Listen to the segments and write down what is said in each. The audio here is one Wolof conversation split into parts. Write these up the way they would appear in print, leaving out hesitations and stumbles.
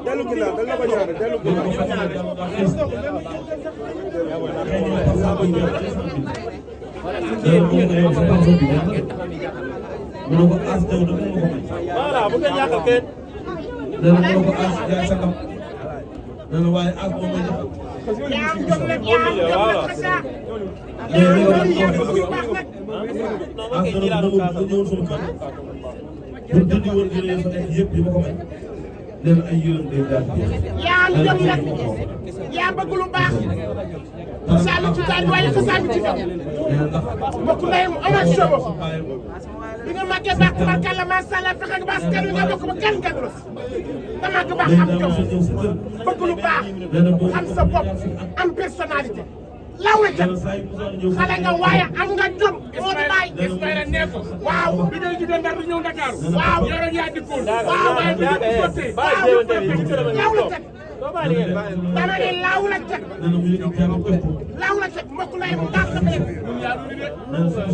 dellu ginnaaw dañ la ko ñaanal dellu voilà bu ngeen yàqal kenn. dana ko as jaay sa kam dana waaye as moom la jox. yaa bëgg lu baax sànni ci taal waaye ko sànni ci kaw mbokk ndeyam Omar Sow bi nga màggee baax tabarkàlla macha allah fexe nga baax kàddu nga bokk ba kenn gàddu la nga màgg baax am jom bëgg lu baax xam sa bopp am personnalité law la jëm xale nga waaye am nga jom. Ismaïla nee ko waaw bi ngay jógee Ndar di ñëw Dakar waaw yore yaa dikkoon waaw waaye bi nga sottee law la teg dama ne laaw la teg laaw la teg mbokk lay mu gàtt la teg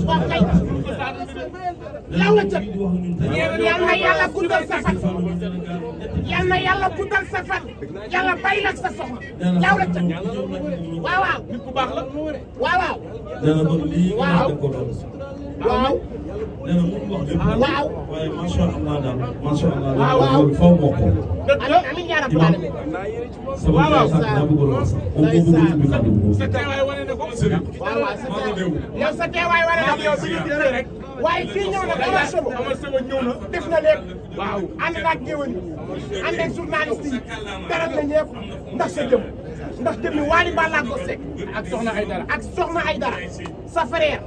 waaw kay laaw la teg yal na yàlla guddal sa fan yal na yàlla guddal sa fan yàlla bay la sa soxna laaw la teg waaw waaw nit ku baax la waaw waaw waaw nee na mënu wax dëgg. waaw waaye macha allah daal macha allah. waaw faw moo ko. amiin yaa rabbal aalamiin. sama jaay sax daa bëggoon wax sax. moom moo bëggoon ubbi kàddu gi. sa teewaay wane na ko. waaw waaw yow sa teewaay wane na ko yow bi ñu gisee rek. waaye kii ñëw na Omar Sow ñëw na def na lépp. waaw ànd naag géwël yi ànd ak journaliste yi teral na ñëpp ndax sa jëm ndax jëm ni Wally Ballago Seck ak Soxna Aïdara sa frère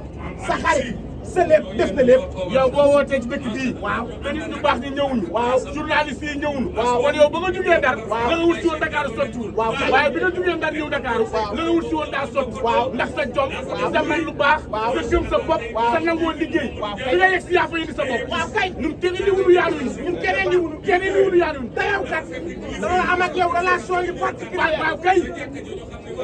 sa xarit sa lépp def na lépp. yow boo wootee ci dëkk bii. waaw te nit ñu baax ñi ñëwuñu. waaw journaliste yi ñëwuñu. waaw kon yow ba nga jugee Ndar. waaw la nga wut si woon Dakar sottiwul. waaw waaye bi nga jugee Ndar ñëw Dakar. waaw la nga wut si woon daa sotti. waaw ndax sa jom. waaw sa man lu baax. waaw sa gëm sa bopp. waaw sa nangoo liggéey. waaw bi nga yegg si yaa fa indi sa bopp. waaw kay ñun kenn indi wunu yaanu indi. ñun kenn indi wunu yaanu indi. te yow kat dama am ak yow relation yu particulière. waaw kay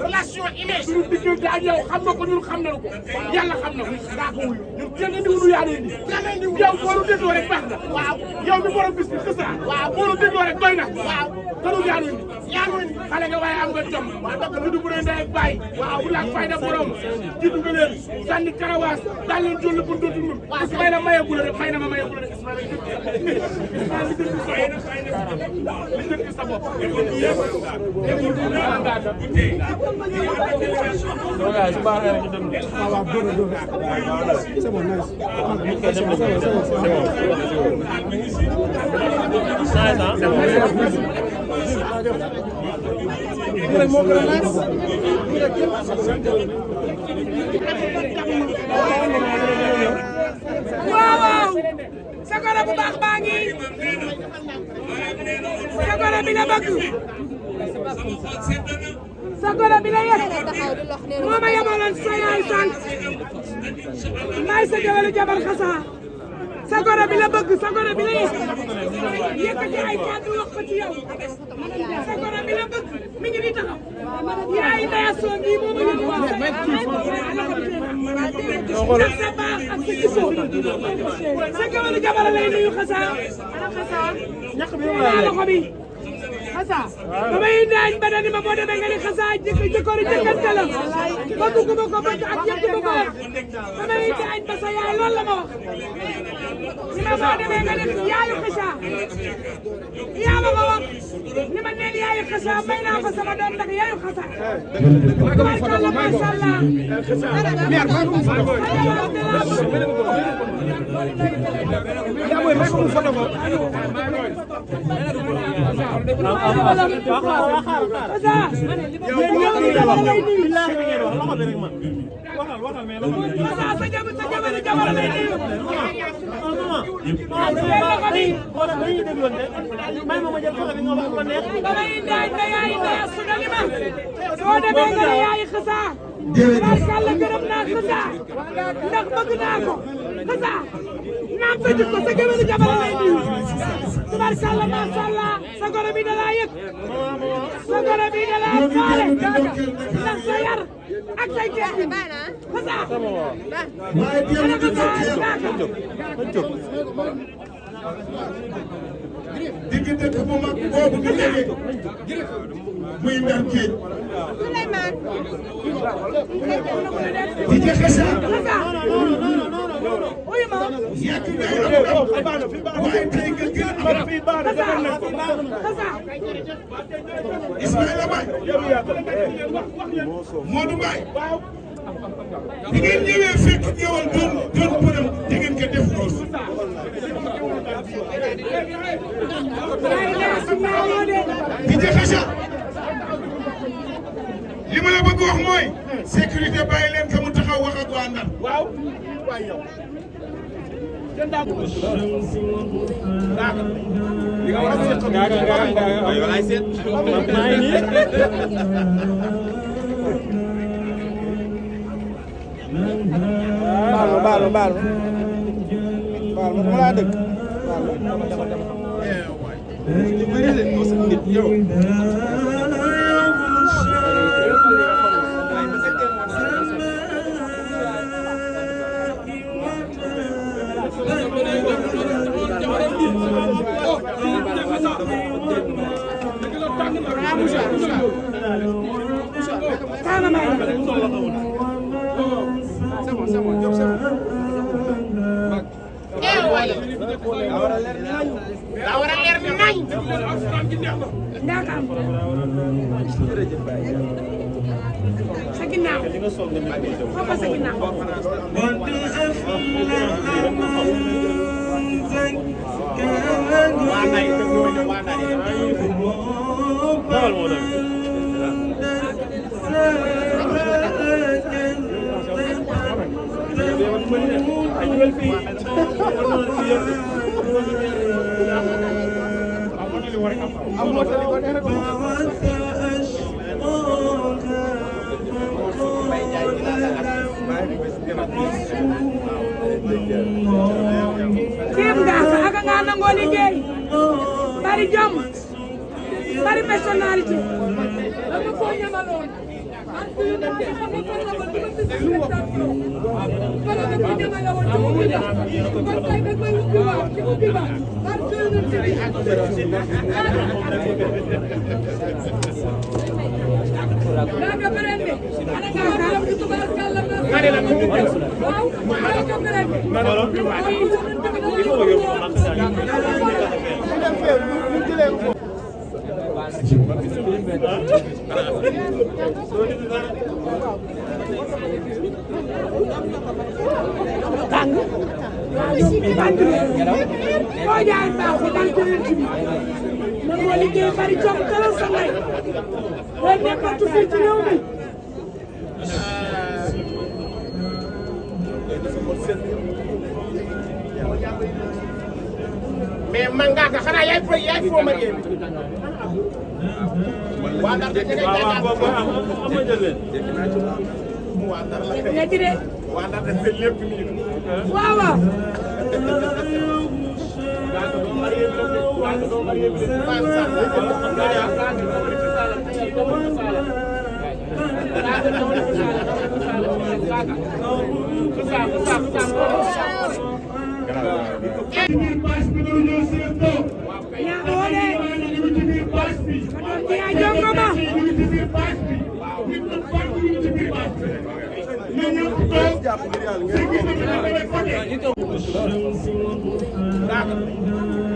relation image. suñu diggante ak yow xam nga ko ñun xam nañu ko. yàlla xam na ko daa ko wuyu ñun kenn indi wunu yaanu indi. kenn indi wunu yow boo nu dégloo rek baax na. waaw yow mi borom bis bi xësa. waaw boo nu dégloo rek doy na. waaw këru yaanu indi. yaanu indi xale nga waaye am nga jom. waaw dëgg la du bu ndey ak baay. waaw bu laaj fayda borom jiitu nga leen sànni karawaas daal leen jël bu dootu ñun. waaw Ismaïla mayagul rek may na ma mayagul rek Ismaïla li jënd sa bopp. waaw sagara bu baax baa ngi sagara bi la bëgg sagara bi la yëg moo ma yabaloon sa yaay sant maay sa jawelu jabar xasa sagara bi la bëgg sagara bi la yëg yëkkati ay kàddu wax ko ci yow sagara bi la bëgg mi ngi ni taxaw yaay ndaya soo ngi moo ma yóbbu woon ndax sa baax ak sa jikko sa jawelu jabar lay nuyu xasa loxo bi xasa ba may daañ ba dani ma boo demee nga ni xasa jëkkëru jëkkante la ba dugg ma ko bëgg ak yëpp ma ko wax ba may daañ ba sa yaay loolu la ma wax ni ma boo demee nga ni yaayu xasa yaa ma ko wax ni ma neen yaayu xasa may naa ko sama doom ndax yaayu xasa barkalla masha Allah barkalla gërëm naa xasa ndax bëgg naa ko xasa naam sa jikko sa gëwëlu jabar lay nuyu tabarkalla macha allah sa goro bi da laa yëg sa goro bi da laa faale ndax sa yar ak say teggin Xassa waaye démb ana di Xassa digg dëkk bu mag boobu di jege muy Ndar Géej di je Xassa uyu ma yàgg ngay am waaye tey nga gën a am Xassa Ismaïla Mbaye Modou Mbaye bi ngeen ñëwee fekk ñëwal doon përëm di ngeen ko def loolu di je Xassa li ma la bëgg wax mooy sécurité bàyyi leen ko mu taxaw wax ak waa Ndar waaw waay yow kenn daa ko li nga war a seet waaye walaay seet maa ngi nii baal ma dama laa dëgg li bëri de doo sa nit yow daa war a leer ni nañ Ndakam sa ginnaaw foofa sa ginnaaw waa nay te ñoo ñëw waa nay kéem Ngaka aka nga nangoo liggéey bari jom bari personnalité dama ko ñamaloon ak yu na xam nga fan la ko dama ci prestation fan la ko ñamaloon ci ubbi ba kon tey dag may ubbi ba ci ubbi ba par yu na ci Ngaka berende ana Ngaka am ci tubarkalla waaw Ngaka berende tàng boo jaay baaxul daal ko leen ci man moo liggéey bari jom kala sa lay day nekkatu fii ci réew mi mais man Ngaka xanaa yaay foo marié bi waa Ndar dañu ne waaw am nga jël leen waa Ndar la nga ci de waa Ndar def seen lépp nii waaw waaw yaa jongoma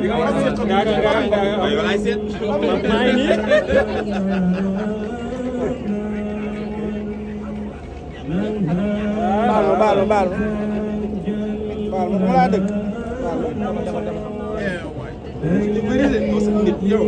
li nga war a seet waaye walaay seet maa ngi nii baal ma dama laa dëgg li bëri de doo sa nit yow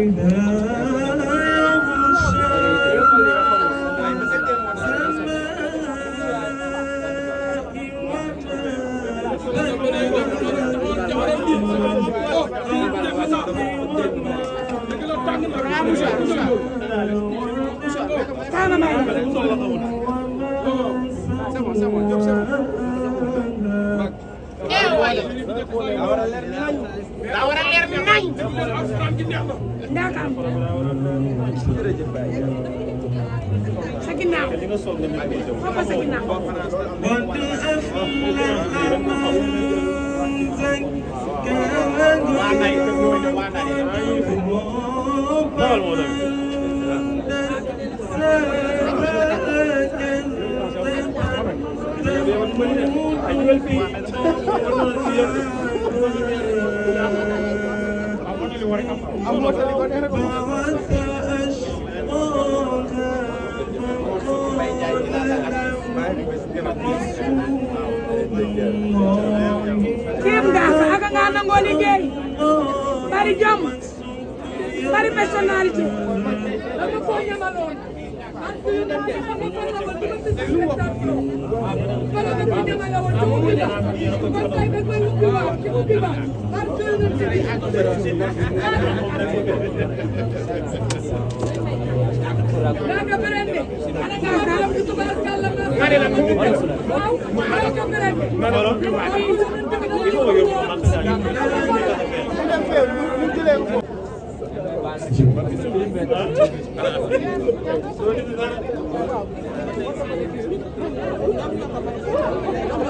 baal daa war a leer nañ. Ndakam sa ginnaaw foofa sa ginnaaw kéem Ngaaka aka nga nangoo liggéey bari jom bari personnalité dama ko ñamaloon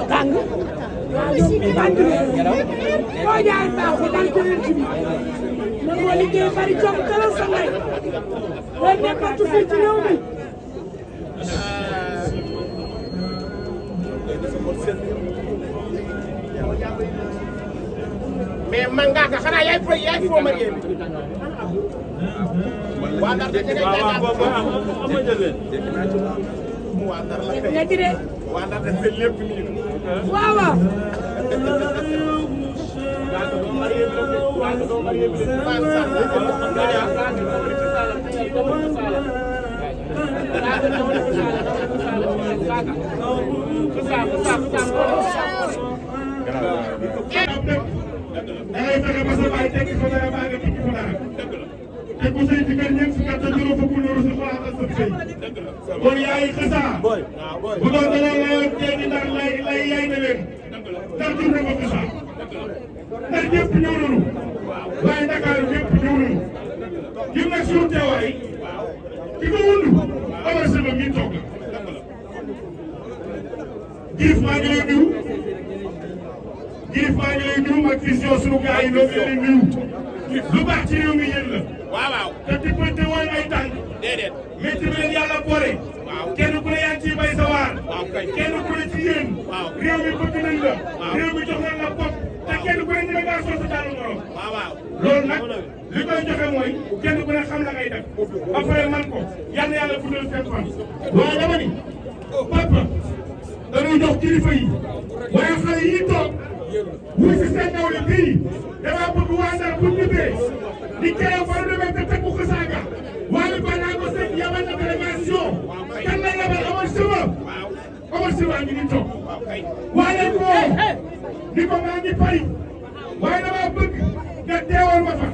tàng boo jaay baaxul daal ko leen ci bi man moo liggéey bari jox dara sa ngay loolu nekkatu fii ci réew mi mais man Ngaaka xanaa yaay foo ma yéen. waa Ndar de dangay jàngaat waa Ndar la kay léegi de waa Ndar de seen lépp nii waaw waaw dangay fexe ba sa baay tekki fa dara baa nga tekki fa dara te ku sëy ci kër ñëpp si kat te juróom fukk ñëru si xoolal ak sa sëy kon yaay xasaa bu doon dañoo layoon teegi ndax lay yaay na leen ndax jur na ko xasaa ndax ñëpp ñëw nañu waaye Ndakaaru ñëpp ñëw nañu ñun nag suñu teewaay ki ko wund Omar Seba mi toog Girif maa ngi lay nuyu Girif maa ngi lay nuyu ak vision sunu gars yi loolu leen di nuyu lu baax ci réew mi yéen la. waaw te diggante woon ay tànk. déedéet métti bi leen yàlla boole. waaw kenn ku ne yaa ngi ciy bay sa waar. waaw kay kenn ku ne ci yéen. waaw réew mi bëgg nañ la. waaw réew mi jox nañ la bopp. te kenn ku ne dina ngaa sol sa jàll morom. waaw loolu nag li koy joxe mooy kenn ku ne xam la ngay def. ba pare man ko yal na yàlla guddal seen fan. waaye dama ni papa dañuy jox kilifa yi waaye xale yi toog wuy si seen nawle bii dama bëgg waa Ndar bu ñibbee di keroog ba nu demee te tegu xasaaga waaye ba naa ko sëñ yabal na délégation kan la yabal Omar Seba ngi ni toog waaye ko ni ko maa ngi Paris waaye dama bëgg nga teewal ma fa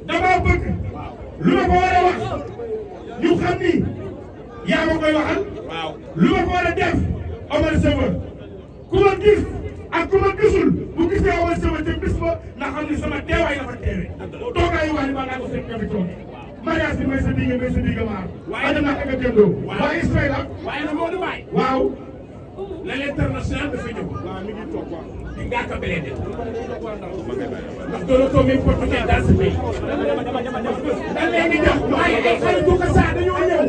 dama bëgg lu ma fa war a wax ñu xam ni yaa ma koy waxal lu ma fa war a def Omar Seba ku ma gis ak ku ma gisul bu gisee Omar Seba te bis ba nga xam ni sama teewaay la fa teewee toogaayu wax ni ba naa ko seen kabi toog mariage bi may sa digga maar waaye dama ko nga jëndoo waaye Ismaïla waaye na Modou Baye waaw la l'international dafa ñëw waaw mi ngi toog waaw di Ngaaka Blindé ndax doonatoo mi portugais dans ce pays dañ leen di jox waaye ay xaritu ko saa dañoo ñëw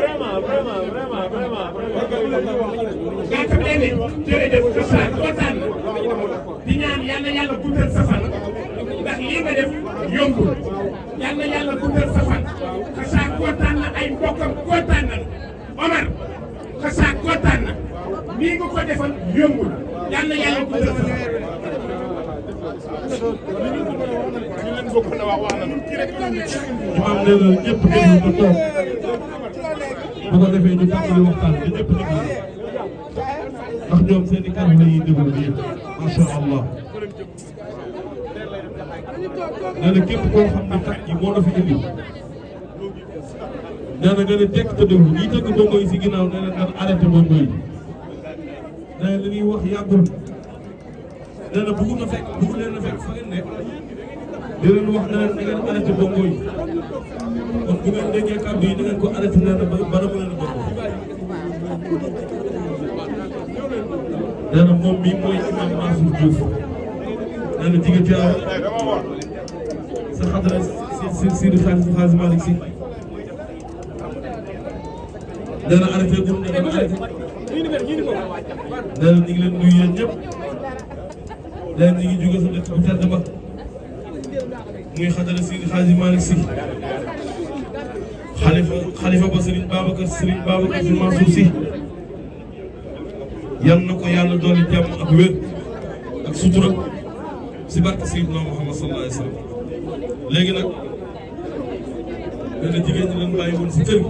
vraiment. Ngaaka Blindé jërëjëf Kassar kontaan na di ñaan yal na yàlla guddal sa fan ndax lii nga def yombul yal na yàlla guddal sa fan Kassar kontaan na ay mbokkam kontaan na Omar Kassar kontaan na nii nga ko defal yombul yal na yàlla guddal sa fan. imaam nee na ñëpp déglu ko toog bu ko defee ñu tàmbali waxtaan bi ñëpp déglu ndax ñoom seen i kàddu la ñuy déglu bi yëpp macha allah. nee na képp koo xam ne kat yi moo la fi indi nee na nga ne tekk te déglu ñi tëgg bongo yi si ginnaaw nee na nga arrêté bongo yi nee na li ñuy wax yàggul nee na bëgg na fekk bëgg leen na fekk fa ngeen nekk di leen wax ne leen da ngeen arrêté bongo yi kon bu ngeen déggee kàddu yi da ngeen ko arrêté nee na ba dama leen a bongo nee na moom mii mooy imam Mansour Diouf nee na jigéen Thiaw sa xadra si xaalis Malick si nee na arrêté gum nee na arrêté nee na ñu ngi leen nuyu yéen ñëpp nee na ñu ngi jóge sa dëkk bu tedd ba muy xadra si xaalis Malick si xalifa ba Serigne Babacar si Mansour si yal na ko yàlla dooli jàmm ak wér ak sutura si barke Seydina Muhammad sallallahu alayhi wa sallam léegi nag dana jigéen ñi leen bàyyi woon si kër gi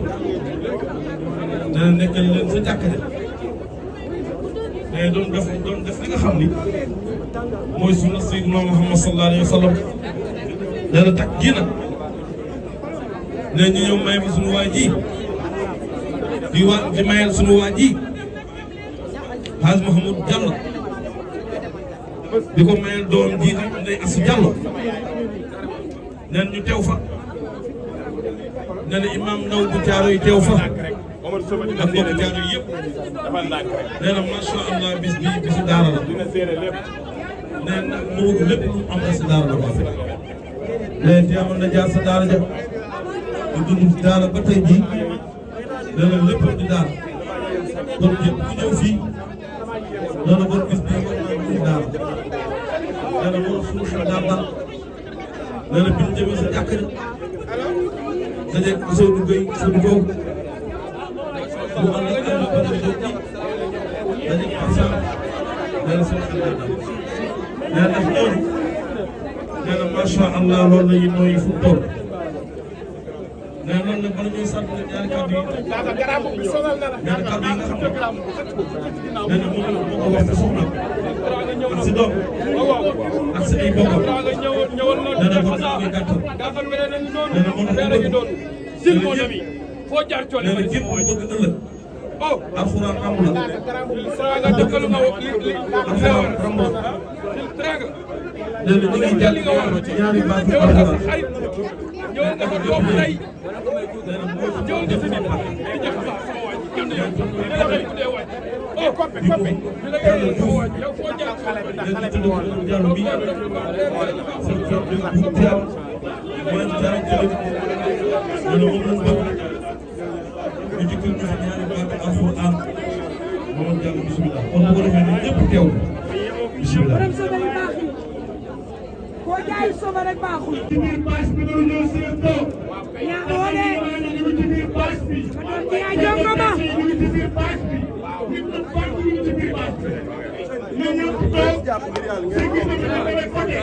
dana nekkal leen sa jàkka ja mais doon def li nga xam ni mooy sunna Seydina Muhammad sallallahu alayhi wa sallam dana takk gi nag ne ñu ñëw may ma sunu waa ji di mayal sunu waa ji Hadj Mouhamadou Diallo di ko mayal doom ji Ndeye Assou Diallo nen ñu teew fa ne na imam ndaw bu Thiaroye yi teew fa ak mbokku Thiaroye yi yëpp nee na macha allah bis bi bisu daara la nee na moo lépp lu am na si daara la ko fekk léegi teewoon na jaar sa daara ja di dund si daara ba tey jii nee na lépp di daara kon ñëpp ku ñëw fii nee na bon bis bii war naa gis daara nee na moo suñu xel daal daal nee na bi ñu jëmee sa jàkk ja dajeeg soo duggee soo duggoo mu ànd ak ànd ba ñu jóg dajeeg Pape nee na suñu xel daal daal nee na ñooñu nee na macha allah loolu la ñuy nooyi fu mu toll nee na nag bala ñuy sant ñaari kàddu yi ñaari kàddu yi nga xam ne nee na moo ko wax si soxna ak si doom ak si ay bokkam nee na kon ñu ngi gàttal nee na moo tax ñu doon nee na képp ku bëgg ëllëg alxuraan am la alxuraan am la nee na ñu ngi jàll ñaari baatu alxuraan ñëw nga ko doom tey ñëw nga si nit oh coppe coppe yow foo jaar xale bi ndax xale bi jàll bi seen kër bi bu teew mooy jaar jël nee na moom lañ bëgg ñu dikkal ñu si ñaari baatu alxuraan moom jàll bismillah kon bu ko defee ne ñëpp teew bismillah boo jaay soba rek baaxul. ci biir bâche bi doon ñëw si leen toog. ñaa doole. ñu ngi ci biir bâche bi. ma doon ci yaa jongo ma. ñu ngi ci biir bâche bi. nit ñi bàq ñu ngi ci biir bâche bi. ñun ñëpp toog. sëñ bi dafa damay fote.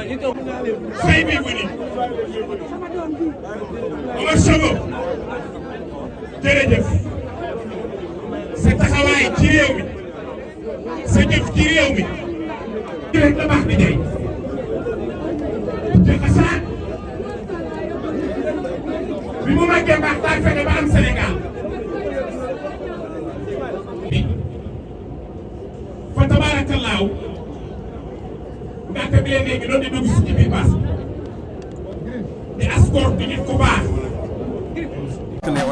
fay bi bu ni. Omar Sogo. jërëjëf. sa taxawaay ci réew mi. sa jëf ci réew mi. rek la baax di jëy. te xasaat bi mu màggee baax daal fexe ba am Sénégal fa tabaarakallaahu ngàkk bi leen léegi doon di dugg si ci biir baas di ascoor di nit ku baax.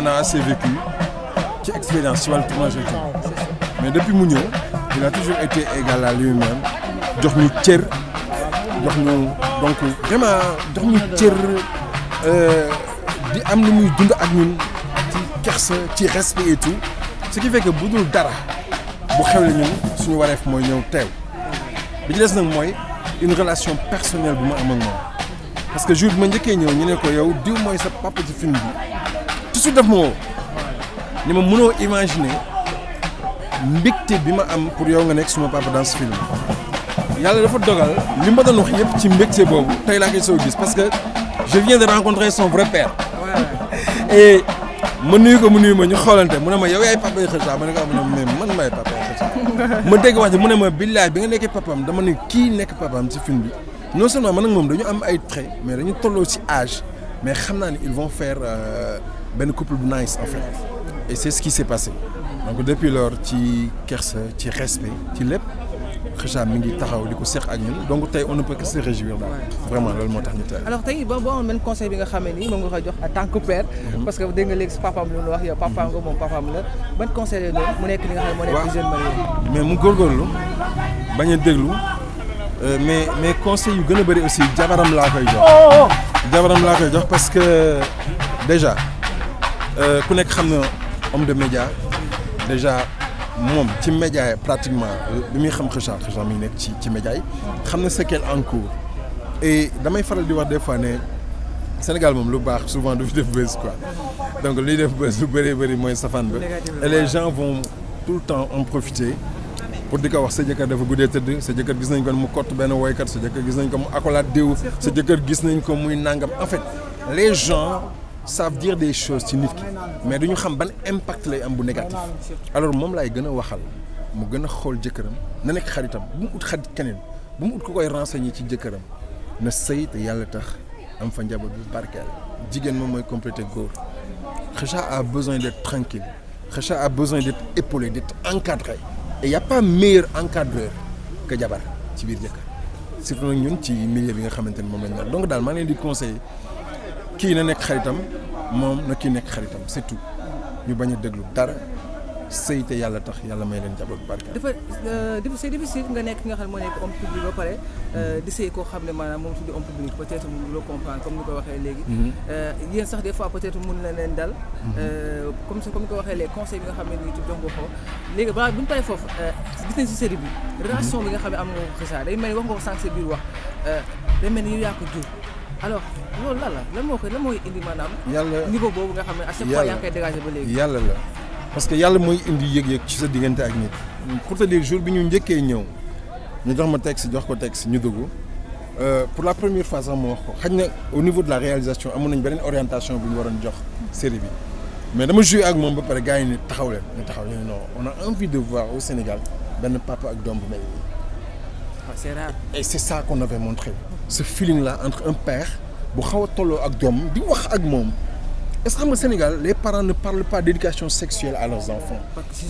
On a assez vécu ci expérience ci wàllu tournage et tout mais depuis mu ñëw il a toujours été égal à lui-même jox ñu cër jox ñu donc vraiment jox ñu cër di am lu muy dund ak ñun ci kersa ci respect et tout ce qui fait que bu dul dara bu xewle ñun suñu wareef mooy ñëw teew bi ci des nag mooy une relation personnelle bu ma am ak moom parce que jour bi ma njëkkee ñëw ñu ne ko yow diw mooy sa papa ci film bi tout de suite daf ma woo ni ma mënoo imaginer mbégte bi ma am pour yow nga nekk suma papa dans ce film yàlla dafa dogal li ma doon wax yëpp ci mbégte boobu tey laa koy soo gis parce que je viens de rencontrer son vrai père et ma nuyu ko mu nuyu ma ñu xoolante mu ne ma yow yaay papa yi Kheucha ma ne ko mais man maay papa yi Kheucha ma dégg wax ji mu ne ma billaay bi nga nekkee papaam dama ne kii nekk papaam ci film bi non seulement man ak moom dañu am ay traits mais dañu tolloo ci âge mais xam naa ne ils vont faire benn couple bu nice en fait et c'est ce qui s'est passé donc depuis lors ci kersa ci respect ci lépp Kheucha mi ngi taxaw di ko seq ak ñun donc tey on ne peut que se réjouir daal vraiment loolu moo tax ñu tey. alors tey boo amoon benn conseil bi nga xamee ni moom nga koy jox en tant que père. parce que dégg nga léegi si papaam lu mu wax yow papaam nga moom papaam la ban conseil lay doon mu nekk li nga xam ne moo nekk jeune marié. mais mu góorgóorlu bañ a déglu mais conseil yu gën a bëri aussi jabaram laa koy jox. jabaram laa koy jox parce que déjà ku nekk xam na homme de média déjà. moom ci média yi pratiquement bi muy xam Kheucha mi nekk ci média yi xam na ce qu'elle en cours et damay faral di wax des fois ne Sénégal moom lu baax souvent du fi def buzz quoi donc liy def buzz lu bëri mooy safaan ba et les gens vont tout le temps en profiter pour di ko wax sa jëkkër dafa guddee tëdd sa jëkkër gis nañ ko mu kott benn woykat sa jëkkër gis nañ ko mu accolade diw sa jëkkër gis nañ ko muy nangam en fait les gens savent dire des choses ci nit ki mais duñu xam ban impact lay am bu négatif alors moom laay gën a waxal mu gën a xool jëkkëram na nekk xaritam bu mu ut xarit keneen bu mu ut ku koy renseigner ci jëkkëram na sëy te yàlla tax am fa njaboot bu barkeel jigéen moom mooy compléter góor Kheucha a besoin d'être tranquille Kheucha a besoin d'être épaulé d'être encadré et y a pas meilleur encadreur que jabar ci biir jëkkër surtout nag ñun ci milieu bi nga xamante ni moom lañ mel donc daal maa ngi leen di conseiller kii na nekk xaritam moom na kii nekk xaritam c'est tout ñu bañ a déglu dara sëy te yàlla tax yàlla may leen jaboot barke. c'est difficile nga nekk nga xam ne moo nekk homme public ba pare di sëy koo xam ne maanaam moom tuddi homme public peut-être mu loo comprendre comme ni ko waxee léegi. yéen sax des fois peut-être mun na leen dal. comme ni ko waxee léegi conseil bi nga xam ne nii jox nga ko léegi balaa bu ñu paree foofu gis nañ si série bi. relation bi nga xam ne am nga ko Kheucha day mel ni wax nga ko sànq sa biir wax day mel ni yow yaa ko jur. alors loolu lan mooy indi maanaam. yàlla niveau boobu nga xam ne à chaque fois yaa ngi koy dégager ba léegi. yàlla la parce que yàlla mooy indi yëg-yëg ci sa diggante ak nit. pour te dire jour bi ñu njëkkee ñëw ñu jox ma texte jox ko texte ñu dugg pour la première fois sax mu wax ko xëy na au niveau de la réalisation amoon nañ beneen orientation bu ñu waroon jox série bi mais dama joué ak moom ba pare gars yi ne taxaw leen non on a envie de voir au Sénégal benn papa ak doom bu mel nii. c'est rare. et c'est ça qu'on avait montré. ce feeling là entre un père bu xaw a tolloo ak doom di wax ak moom est-ce que xam nga Sénégal les parents ne parlent pas d'éducation sexuelle à leurs enfants.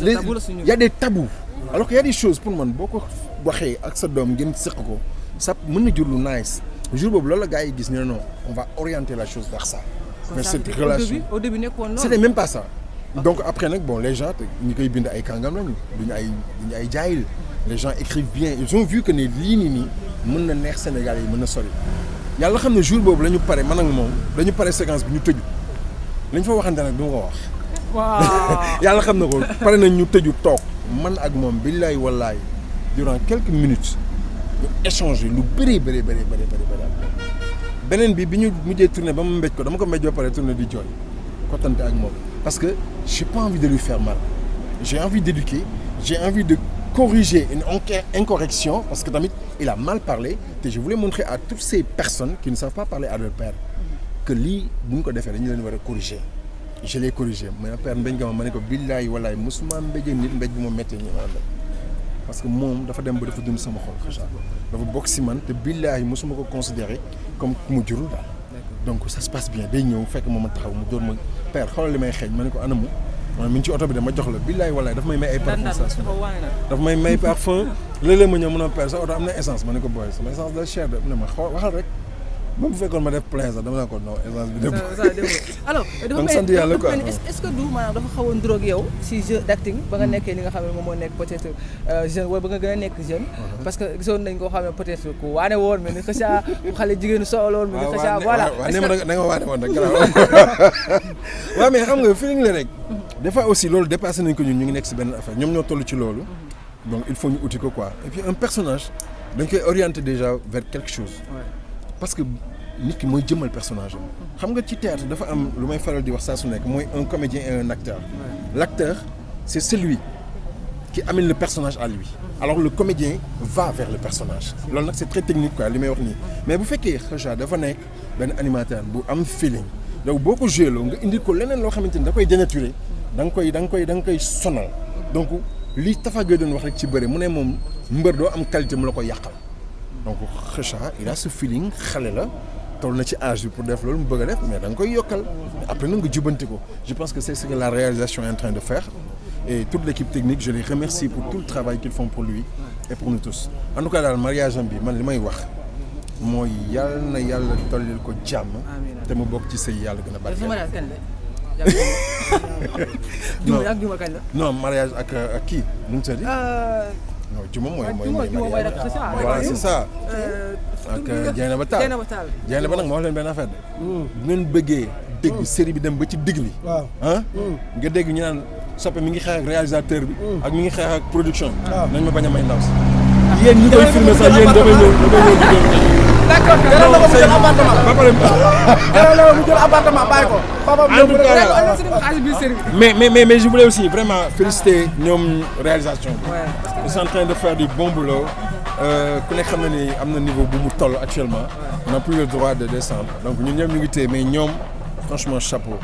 Il y a des tabous. alors qu'il y a des choses pour man boo ko waxee ak sa doom ngeen seq ko ça mën na jur lu nice jour boobu loolu la gars yi gis ne non on va orienter la chose vers ça. mais cette relation au début nekkoon noonu. c'était même pas ça. donc après nag bon les gens ñi koy bind ay kàngam lañu duñu ay jaayil les gens écrivent bien ils ont vu que ne lii nii mën na neex Sénégal yi mën na sori yàlla xam ne jour boobu la ñu pare man ak moom dañu pare séquence bi ñu tëju li ñu fa waxante nag du ma ko wax. waaw yàlla xam na ko pare nañ ñu tëju toog man ak moom billaay wallaay durant quelques minutes ñu échanger lu bëri beneen bi ñu mujjee tourné ba ma mbéj ko dama ko mbéj ba pare tourné di jooy kottante ak moom parce que j'ai pas envie de lui faire mal j'ai envie d'éduquer j'ai envie de corriger une incorrection parce que tamit il a mal parlé te je voulais montrer à toutes ces personnes qui ne savent pas parler à leur père que lii bu ñu ko defee dañu leen war a corriger je l'ai corrigé mais père mbéj nga ma ne ko billaay wallaay mosuma mbéjee nit mbéj bu ma méttee ñu ma mbéj parce que moom dafa dem ba dafa dund sama xol Kheucha dafa bokk si man te billaay mosuma ko considérer comme ku mu jurul daal donc ça se passe bien day ñëw fekk ma taxaw mu door ma père xoolal li may xeeñ ma ne ko anamu mi ngi ci oto bi dama jox la billaay wallaay daf may may ay parfum daf may may parfum léeg-léeg ma ñëw mën a père sa oto am na essence ma ne ko booy sama essence da cher de ne ma waxal rek ba bu fekkoon ma def plein sax dama ne ko non essence bi dem alors donc sant yàlla quoi est-ce que du maanaam dafa xawoon drogue yow si jeu d'acting ba nga nekkee li nga xam ne moom moo nekk peut-être jeune wala ba nga gën a nekk jeune parce que gisoon nañ koo xam ne peut-être ku waane woon mais ni Kheucha ku xale jigéenu solo woon mais ni Kheucha voilà waaw nee ma da nga waane woon nag garaaw waaw mais xam nga feeling la rek des fois aussi loolu dépassé nañ ko ñun ñu ngi nekk si benn affaire ñoom ñoo toll ci loolu donc il faut ñu uti ko quoi et puis un personnage dañ koy orienter déjà vers quelque chose parce que nit ki mooy jëmmal personnage am xam nga ci théâtre dafa am lu may faral di wax saa su nekk mooy un comédien et un acteur l'acteur c'est celui qui amène le personnage à lui alors le comédien va vers le personnage loolu nag c'est très technique quoi li may wax nii mais bu fekkee Kheucha dafa nekk benn animateur bu am feeling donc boo ko joué loo nga indi ko leneen loo xamante ni da koy dénaturer da nga koy sonal donc li Tafa Gueye doon wax rek ci bëre mu ne moom mbër doo am qualité mu la koy yàqal donc Kheucha il a ce feeling xale la toll na ci âge bi pour def loolu mu bëgg a def mais da nga koy yokkal après nag nga jubanti ko je pense que c'est ce que la réalisation est en train de faire et toute l'équipe technique je les remercie pour tout le travail qu'ils font pour lui et pour nous tous en tout cas daal mariage am bi man li may wax mooy yàlla na yàlla tollil ko jàmm te mu bokk ci sëy yàlla gën a bari non mariage ak kii nu mu tudd non Juma mooy voilà c'est ça ak Dieynaba Tall Dieynaba nag ma wax leen benn affaire de bu ngeen bëggee dégg série bi dem ba ci digg li ah nga dégg ñu naan Sopé mi ngi xeex ak réalisateur bi ak mi ngi xeex ak production nañ ma bañ a may ndaw si yéen ñi koy filmer sax yéen damay ñëw d'accord gërëm la ko mu jël appartement ba pare gërëm la ko mu jël appartement bàyyi ko mais je voulais aussi vraiment féliciter ñoom réalisation bi ils sont en train de faire du bon boulot ku ne xam na ni am na niveau bu mu toll actuellement on n'a plus le droit de descendre donc ñun ñëpp ñu ngi téye mais ñoom franchement chapeau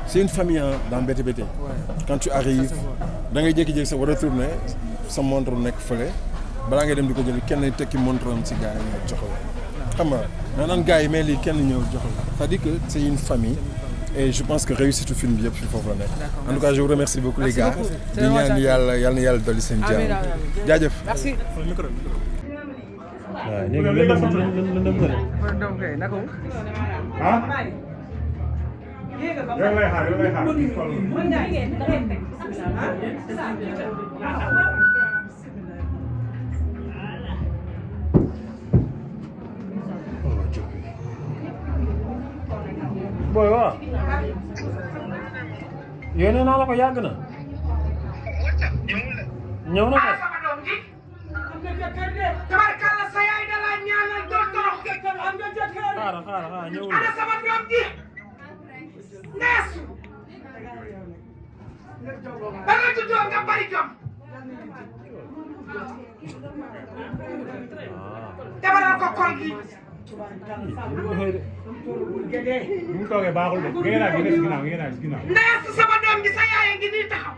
c'est une famille dans Bété Bété quand tu arrives da ngay jékki-jékki sa war a tourner sa montre nekk fële balaa ngay dem di ko jël kenn tekki montre am ci gars yi ñëw jox la xam nga naan gars yi mais lii kenn ñëw jox la c'est-à-dire que c'est une famille et je pense que réussite du film bi yëpp fi foofu la nekk en tout cas je vous remercie beaucoup les gars di ñaan yàlla na yàlla dolli seen jàmm jaajëf merci waaw léegi lëndëm booy waaw yónnee naa la ko yàgg na ñëw na ko tabarkalla sa yaay da la ñaanal doo torox am nga jëkkër xaaral ñëw ana sama doom ji neesu ba nga juddoo nga bari jom defaral ko kol gi bu mu toogee baaxul de ngeen naa gis ginnaaw neesu sama doom ji sa yaay ngi nii taxaw